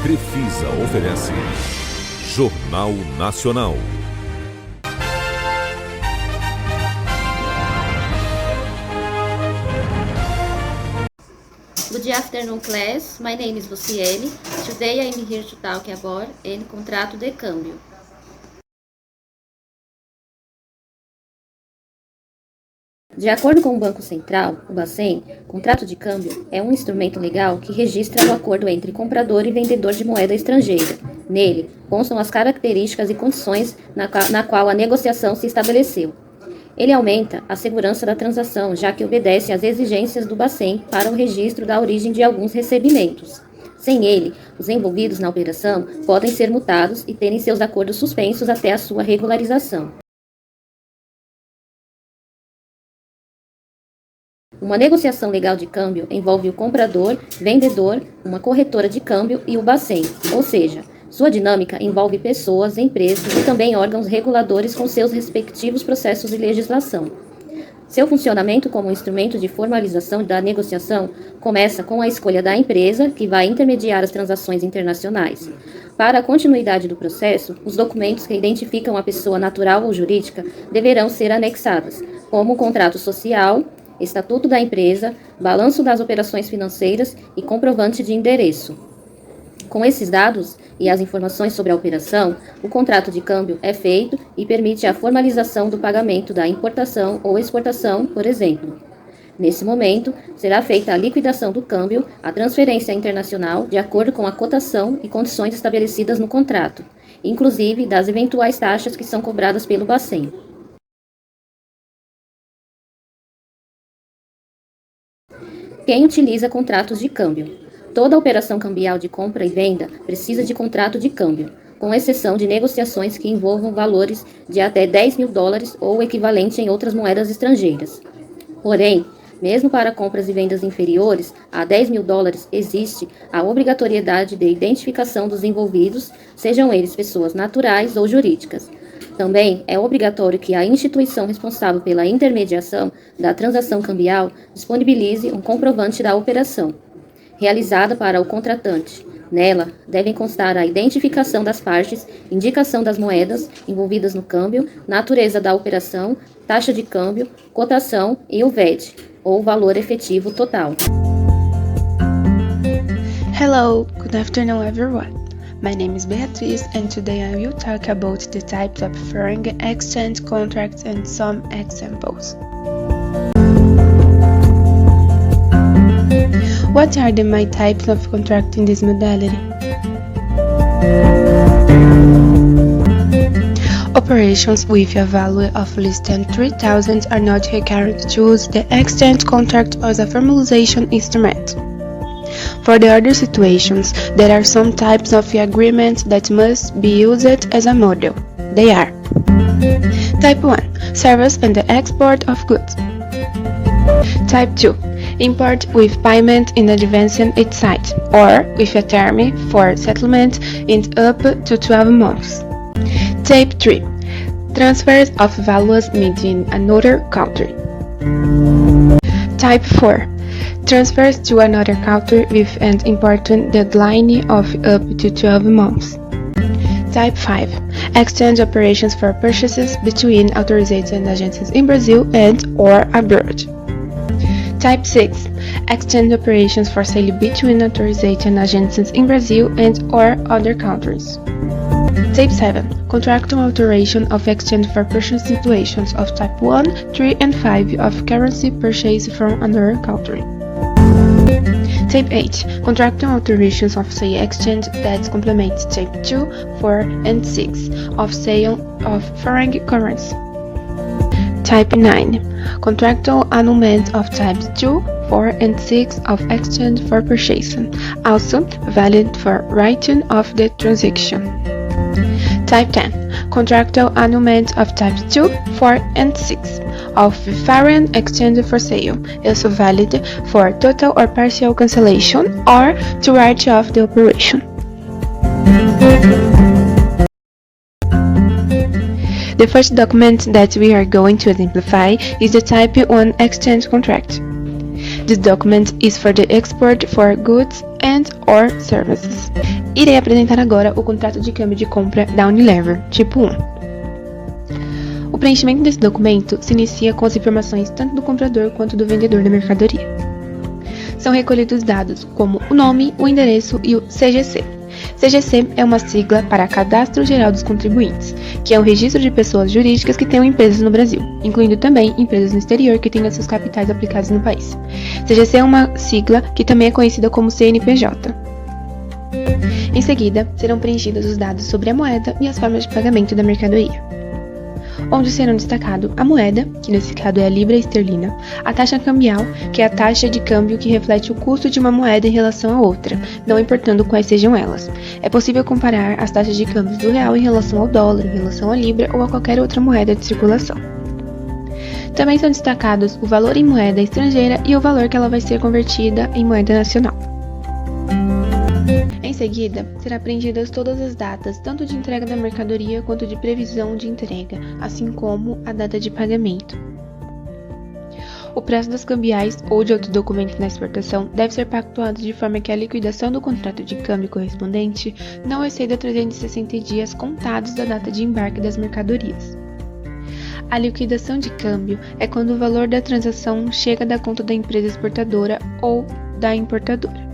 Crefisa oferece Jornal Nacional. Good afternoon, class. My name is Luciene. Today I am here to talk about contrato de câmbio. De acordo com o Banco Central, o Bacen, contrato de câmbio é um instrumento legal que registra o acordo entre comprador e vendedor de moeda estrangeira. Nele, constam as características e condições na qual a negociação se estabeleceu. Ele aumenta a segurança da transação, já que obedece às exigências do Bacen para o registro da origem de alguns recebimentos. Sem ele, os envolvidos na operação podem ser multados e terem seus acordos suspensos até a sua regularização. Uma negociação legal de câmbio envolve o comprador, vendedor, uma corretora de câmbio e o Bacen, ou seja, sua dinâmica envolve pessoas, empresas e também órgãos reguladores com seus respectivos processos de legislação. Seu funcionamento como instrumento de formalização da negociação começa com a escolha da empresa, que vai intermediar as transações internacionais. Para a continuidade do processo, os documentos que identificam a pessoa natural ou jurídica deverão ser anexados, como o contrato social, estatuto da empresa, balanço das operações financeiras e comprovante de endereço. Com esses dados e as informações sobre a operação, o contrato de câmbio é feito e permite a formalização do pagamento da importação ou exportação, por exemplo. Nesse momento, será feita a liquidação do câmbio, a transferência internacional, de acordo com a cotação e condições estabelecidas no contrato, inclusive das eventuais taxas que são cobradas pelo Bacen. Quem utiliza contratos de câmbio? Toda operação cambial de compra e venda precisa de contrato de câmbio, com exceção de negociações que envolvam valores de até $10.000 ou equivalente em outras moedas estrangeiras. Porém, mesmo para compras e vendas inferiores a $10.000, existe a obrigatoriedade de identificação dos envolvidos, sejam eles pessoas naturais ou jurídicas. Também é obrigatório que a instituição responsável pela intermediação da transação cambial disponibilize um comprovante da operação, realizada para o contratante. Nela, devem constar a identificação das partes, indicação das moedas envolvidas no câmbio, natureza da operação, taxa de câmbio, cotação e o VED, ou valor efetivo total. Hello, good afternoon everyone. My name is Beatriz and today I will talk about the types of foreign exchange contracts and some examples. What are the main types of contract in this modality? Operations with a value of less than 3,000 are not required to use the exchange contract as a formalization instrument. For the other situations, there are some types of agreements that must be used as a model. They are: Type 1. Service and the export of goods. Type 2. Import with payment in advance its site, or with a term for settlement in up to 12 months. Type 3. Transfers of values between another country. Type 4. Transfers to another country with an important deadline of up to 12 months. Type 5. Exchange operations for purchases between authorized agencies in Brazil and or abroad. Type 6. Exchange operations for sale between authorization agencies in Brazil and or other countries. Type 7. Contractual alteration of exchange for purchase situations of Type 1, 3 and 5 of currency purchased from another country. Type 8. Contractual alterations of sale exchange that complement Type 2, 4 and 6 of sale of foreign currency. Type 9. Contractual annulment of Types 2, 4 and 6 of exchange for purchasing, also valid for writing of the transaction. Type 10. Contractual annulment of Types 2, 4 and 6 of foreign exchange for sale, also valid for total or partial cancellation or to write off the operation. The first document that we are going to exemplify is the Type 1 exchange contract. This document is for the export for goods and/or services. Irei apresentar agora o contrato de câmbio de compra da Unilever, tipo 1. O preenchimento desse documento se inicia com as informações tanto do comprador quanto do vendedor da mercadoria. São recolhidos dados como o nome, o endereço e o CGC. CGC é uma sigla para Cadastro Geral dos Contribuintes, que é o registro de pessoas jurídicas que tenham empresas no Brasil, incluindo também empresas no exterior que tenham seus capitais aplicados no país. CGC é uma sigla que também é conhecida como CNPJ. Em seguida, serão preenchidos os dados sobre a moeda e as formas de pagamento da mercadoria, onde serão destacados a moeda, que nesse caso é a libra esterlina, a taxa cambial, que é a taxa de câmbio que reflete o custo de uma moeda em relação a outra, não importando quais sejam elas. É possível comparar as taxas de câmbio do real em relação ao dólar, em relação à libra ou a qualquer outra moeda de circulação. Também são destacados o valor em moeda estrangeira e o valor que ela vai ser convertida em moeda nacional. Em seguida, serão preenchidas todas as datas, tanto de entrega da mercadoria quanto de previsão de entrega, assim como a data de pagamento. O preço das cambiais ou de outros documentos na exportação deve ser pactuado de forma que a liquidação do contrato de câmbio correspondente não exceda 360 dias contados da data de embarque das mercadorias. A liquidação de câmbio é quando o valor da transação chega da conta da empresa exportadora ou da importadora,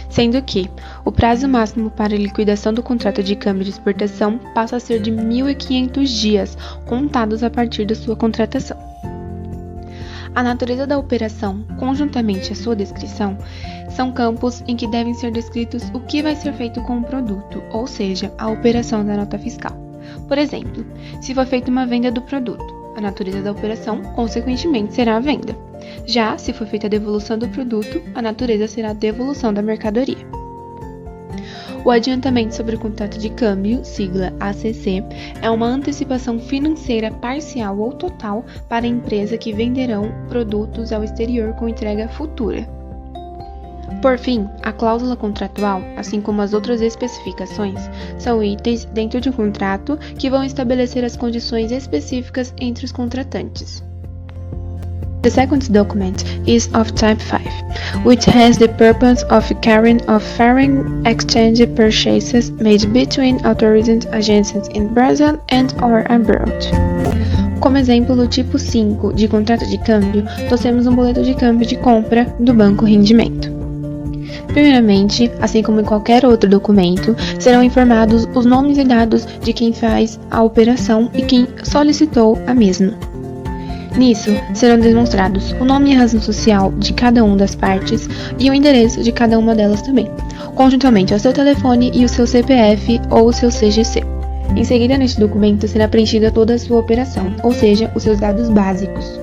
sendo que o prazo máximo para a liquidação do contrato de câmbio de exportação passa a ser de 1.500 dias, contados a partir da sua contratação. A natureza da operação, conjuntamente à sua descrição, são campos em que devem ser descritos o que vai ser feito com o produto, ou seja, a operação da nota fiscal. Por exemplo, se for feita uma venda do produto, a natureza da operação, consequentemente, será a venda. Já, se for feita a devolução do produto, a natureza será a devolução da mercadoria. O adiantamento sobre o contrato de câmbio, sigla ACC, é uma antecipação financeira parcial ou total para a empresa que venderão produtos ao exterior com entrega futura. Por fim, a cláusula contratual, assim como as outras especificações, são itens dentro de um contrato que vão estabelecer as condições específicas entre os contratantes. The second document is of type 5, which has the purpose of carrying of foreign exchange purchases made between authorized agencies in Brazil and/or abroad. Como exemplo do tipo 5 de contrato de câmbio, trouxemos um boleto de câmbio de compra do Banco Rendimento. Primeiramente, assim como em qualquer outro documento, serão informados os nomes e dados de quem faz a operação e quem solicitou a mesma. Nisso, serão demonstrados o nome e a razão social de cada uma das partes e o endereço de cada uma delas também, conjuntamente ao seu telefone e o seu CPF ou o seu CGC. Em seguida, neste documento será preenchida toda a sua operação, ou seja, os seus dados básicos,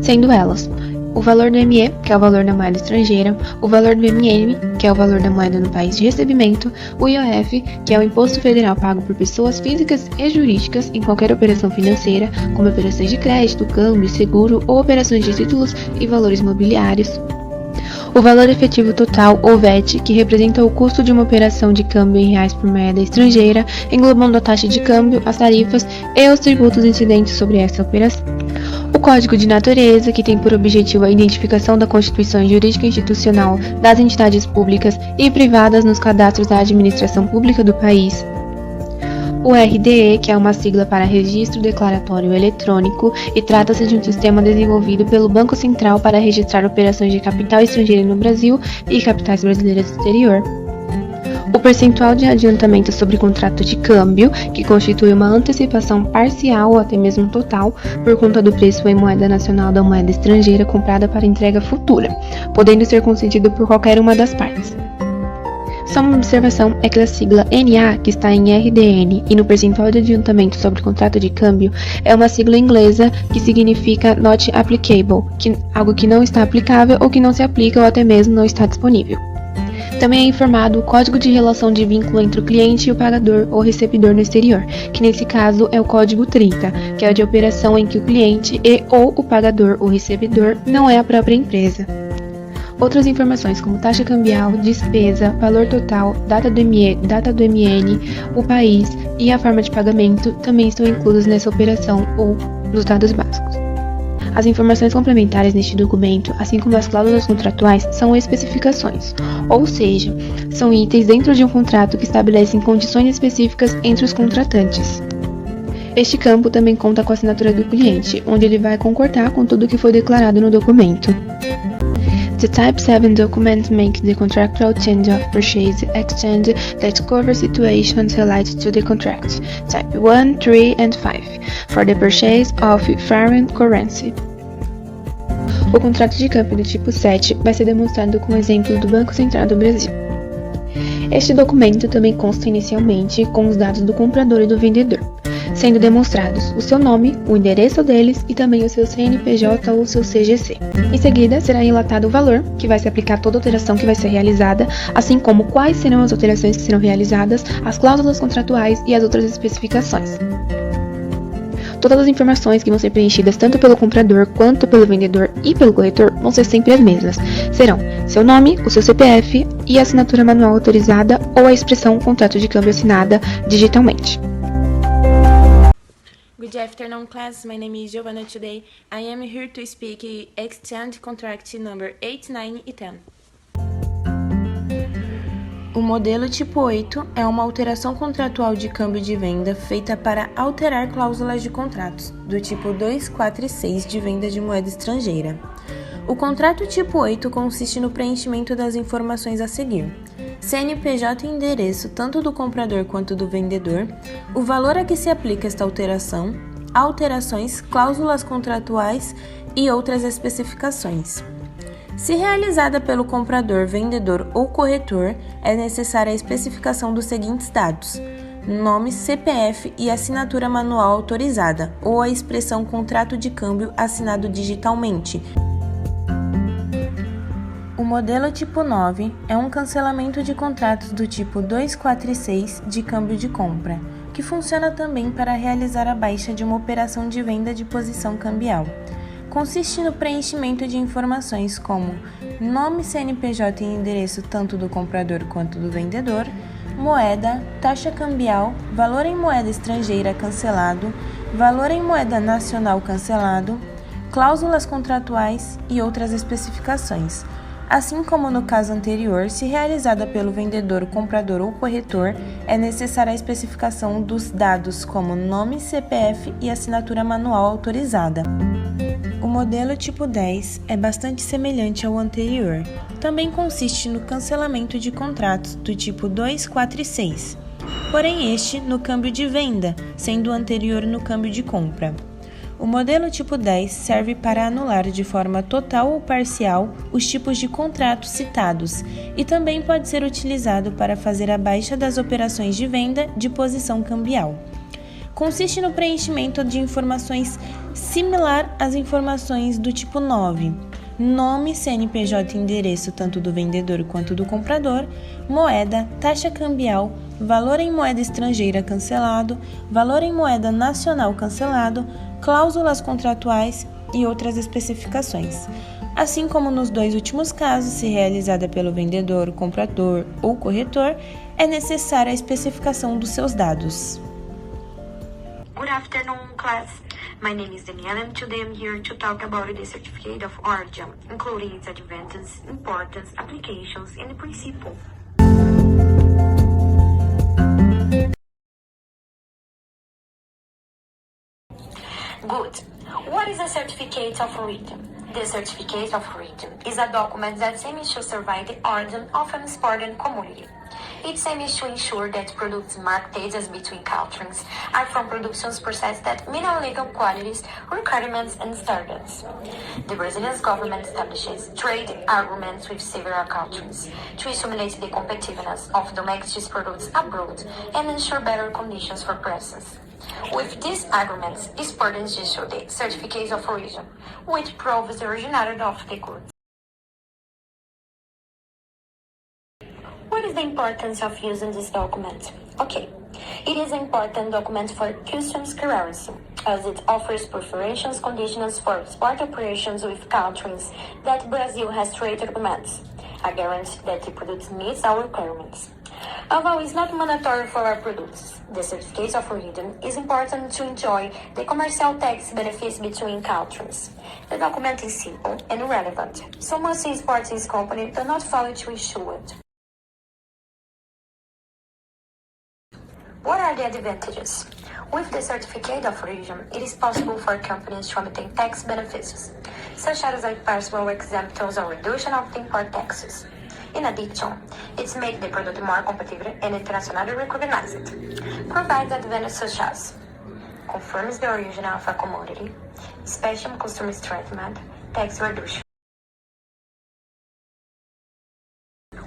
sendo elas o valor do ME, que é o valor da moeda estrangeira, o valor do MM, que é o valor da moeda no país de recebimento, o IOF, que é o imposto federal pago por pessoas físicas e jurídicas em qualquer operação financeira, como operações de crédito, câmbio, seguro ou operações de títulos e valores mobiliários. O valor efetivo total, ou VET, que representa o custo de uma operação de câmbio em reais por moeda estrangeira, englobando a taxa de câmbio, as tarifas e os tributos incidentes sobre essa operação. O Código de Natureza, que tem por objetivo a identificação da constituição jurídica institucional das entidades públicas e privadas nos cadastros da administração pública do país. O RDE, que é uma sigla para Registro Declaratório Eletrônico e trata-se de um sistema desenvolvido pelo Banco Central para registrar operações de capital estrangeiro no Brasil e capitais brasileiras no exterior. O percentual de adiantamento sobre contrato de câmbio, que constitui uma antecipação parcial ou até mesmo total por conta do preço em moeda nacional da moeda estrangeira comprada para entrega futura, podendo ser concedido por qualquer uma das partes. Só uma observação é que a sigla NA, que está em RDN, e no percentual de adiantamento sobre contrato de câmbio, é uma sigla inglesa que significa Not Applicable, algo que não está aplicável ou que não se aplica ou até mesmo não está disponível. Também é informado o código de relação de vínculo entre o cliente e o pagador ou recebidor no exterior, que nesse caso é o código 30, que é o de operação em que o cliente e ou o pagador ou recebidor não é a própria empresa. Outras informações como taxa cambial, despesa, valor total, data do ME, data do MN, o país e a forma de pagamento também estão inclusos nessa operação ou nos dados básicos. As informações complementares neste documento, assim como as cláusulas contratuais, são especificações, ou seja, são itens dentro de um contrato que estabelecem condições específicas entre os contratantes. Este campo também conta com a assinatura do cliente, onde ele vai concordar com tudo que foi declarado no documento. The Type 7 document makes the contractual change of purchase exchange that covers situations related to the contract, Type 1, 3 and 5, for the purchase of foreign currency. O contrato de câmbio do tipo 7 vai ser demonstrado com o exemplo do Banco Central do Brasil. Este documento também consta inicialmente com os dados do comprador e do vendedor, sendo demonstrados o seu nome, o endereço deles e também o seu CNPJ ou o seu CGC. Em seguida, será relatado o valor, que vai se aplicar a toda alteração que vai ser realizada, assim como quais serão as alterações que serão realizadas, as cláusulas contratuais e as outras especificações. Todas as informações que vão ser preenchidas tanto pelo comprador quanto pelo vendedor e pelo corretor vão ser sempre as mesmas. Serão seu nome, o seu CPF e a assinatura manual autorizada ou a expressão contrato de câmbio assinada digitalmente. Good afternoon, class. My name is Giovanna. Today, I am here to speak Exchange Contract number 8, 9 e 10. O modelo tipo 8 é uma alteração contratual de câmbio de venda feita para alterar cláusulas de contratos, do tipo 2, 4 e 6 de venda de moeda estrangeira. O contrato tipo 8 consiste no preenchimento das informações a seguir: CNPJ e endereço tanto do comprador quanto do vendedor, o valor a que se aplica esta alteração, alterações, cláusulas contratuais e outras especificações. Se realizada pelo comprador, vendedor ou corretor, é necessária a especificação dos seguintes dados: nome, CPF e assinatura manual autorizada, ou a expressão contrato de câmbio assinado digitalmente. O modelo tipo 9 é um cancelamento de contratos do tipo 2, 4 e 6 de câmbio de compra, que funciona também para realizar a baixa de uma operação de venda de posição cambial. Consiste no preenchimento de informações como nome, CNPJ e endereço tanto do comprador quanto do vendedor, moeda, taxa cambial, valor em moeda estrangeira cancelado, valor em moeda nacional cancelado, cláusulas contratuais e outras especificações. Assim como no caso anterior, se realizada pelo vendedor, comprador ou corretor, é necessária a especificação dos dados como nome, CPF e assinatura manual autorizada. O modelo tipo 10 é bastante semelhante ao anterior. Também consiste no cancelamento de contratos do tipo 2, 4 e 6, porém este no câmbio de venda, sendo o anterior no câmbio de compra. O modelo tipo 10 serve para anular de forma total ou parcial os tipos de contratos citados e também pode ser utilizado para fazer a baixa das operações de venda de posição cambial. Consiste no preenchimento de informações similar às informações do tipo 9, nome, CNPJ e endereço tanto do vendedor quanto do comprador, moeda, taxa cambial, valor em moeda estrangeira cancelado, valor em moeda nacional cancelado, cláusulas contratuais e outras especificações. Assim como nos dois últimos casos, se realizada pelo vendedor, comprador ou corretor, é necessária a especificação dos seus dados. Good afternoon, class. My name is Daniela and today I'm here to talk about the Certificate of Origin, including its advantages, importance, applications, and principle. Good. What is a Certificate of Origin? The Certificate of Origin is a document that aims to survey the origin of an exporting commodity. It aims to ensure that products marketed as between countries are from productions processed that meet all legal qualities, requirements, and standards. The Brazilian government establishes trade agreements with several countries to stimulate the competitiveness of domestic products abroad and ensure better conditions for prices. With these agreements, exporters issue the Certificate of Origin, which proves the originality of the goods. What is the importance of using this document? Okay, it is an important document for customs clearance, as it offers preferential conditions for export operations with countries that Brazil has trade agreements, a guarantee that the product meets our requirements. Although it's not mandatory for our products, the certificate of origin is important to enjoy the commercial tax benefits between countries. The document is simple and relevant, so most importing companies do not fail to issue it. What are the advantages? With the certificate of origin, it is possible for companies to obtain tax benefits, such as a partial exemptions or reduction of the import taxes. In addition, it makes the product more competitive and internationally recognized. Provides advantages such as confirms the origin of a commodity, special customer treatment, tax reduction.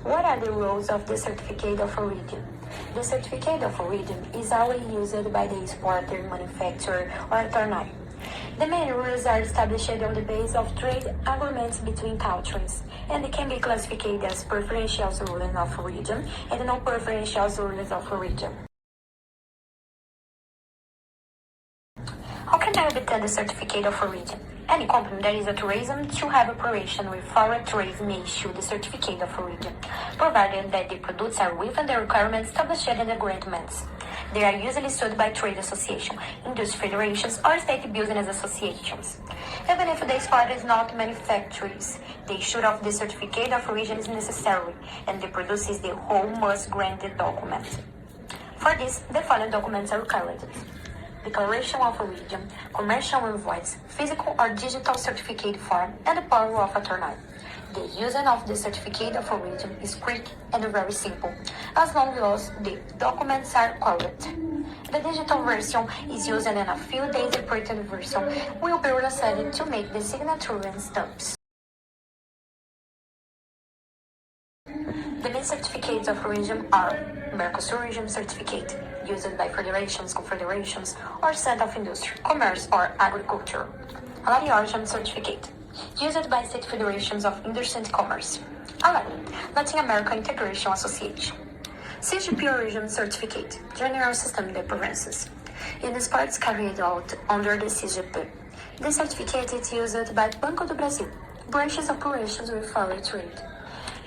What are the rules of the certificate of origin? The certificate of origin is always used by the exporter, manufacturer, or attorney. The main rules are established on the basis of trade agreements between countries, and can be classified as preferential rules of origin and non-preferential rules of origin. How can I obtain the certificate of origin? Any company that is authorized to have operation with foreign trade may issue the certificate of origin, provided that the products are within the requirements established in the agreements. They are usually issued by trade associations, industry federations, or state business associations. Even if the exporter is not manufacturers, the issue of the certificate of origin is necessary, and the product is the whole must granted document. For this, the following documents are required: declaration of origin, commercial invoice, physical or digital certificate form, and the power of attorney. The using of the certificate of origin is quick and very simple, as long as the documents are correct. The digital version is used in a few days. The printed version will be received to make the signature and stamps. The main certificates of origin are Mercosur Origin Certificate, used by federations, confederations, or Center of Industry, Commerce, or Agriculture. Latin Origin Certificate, used by state federations of industry and commerce. 11. Latin American Integration Association. CGP Origin Certificate, General System de Provinces. In the sports carried out under the CGP. The certificate is used by Banco do Brasil, branches operations with foreign trade.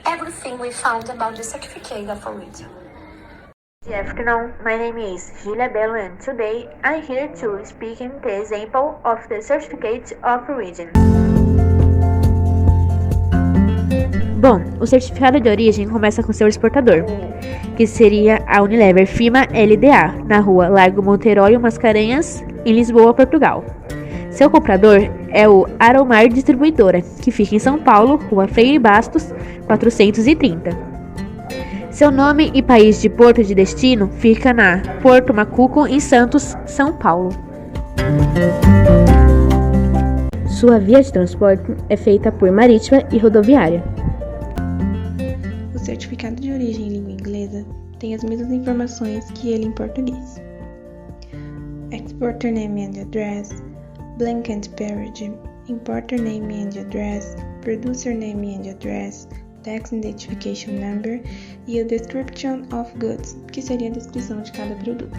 Everything we found about the certificate of origin. Good afternoon, my name is Julia Bello, and today I'm here to speak in the example of the certificate of origin. Bom, o certificado de origem começa com seu exportador, que seria a Unilever Firma LDA, na rua Largo Monteroio Mascarenhas, em Lisboa, Portugal. Seu comprador é o Aromar Distribuidora, que fica em São Paulo, Rua Freire Bastos, 430. Seu nome e país de porto de destino fica na Porto Macuco, em Santos, São Paulo. Sua via de transporte é feita por marítima e rodoviária. O certificado de origem em língua inglesa tem as mesmas informações que ele em português. Exporter name and address, blanket period, importer name and address, producer name and address, tax identification number e a description of goods, que seria a descrição de cada produto.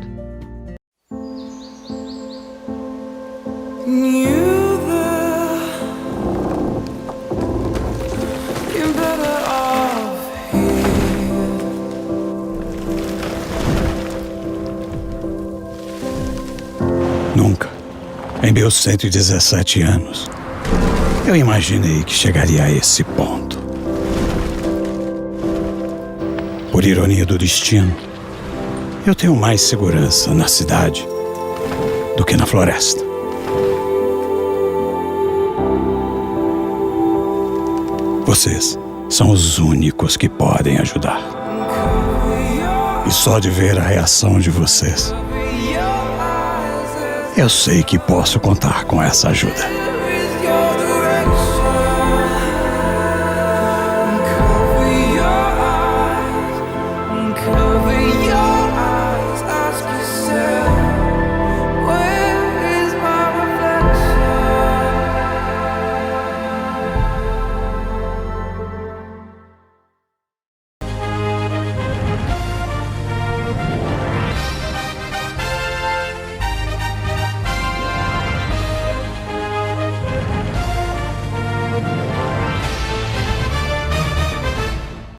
Nunca, em meus 117 anos, eu imaginei que chegaria a esse ponto. Por ironia do destino, eu tenho mais segurança na cidade do que na floresta. Vocês são os únicos que podem ajudar. E só de ver a reação de vocês, eu sei que posso contar com essa ajuda.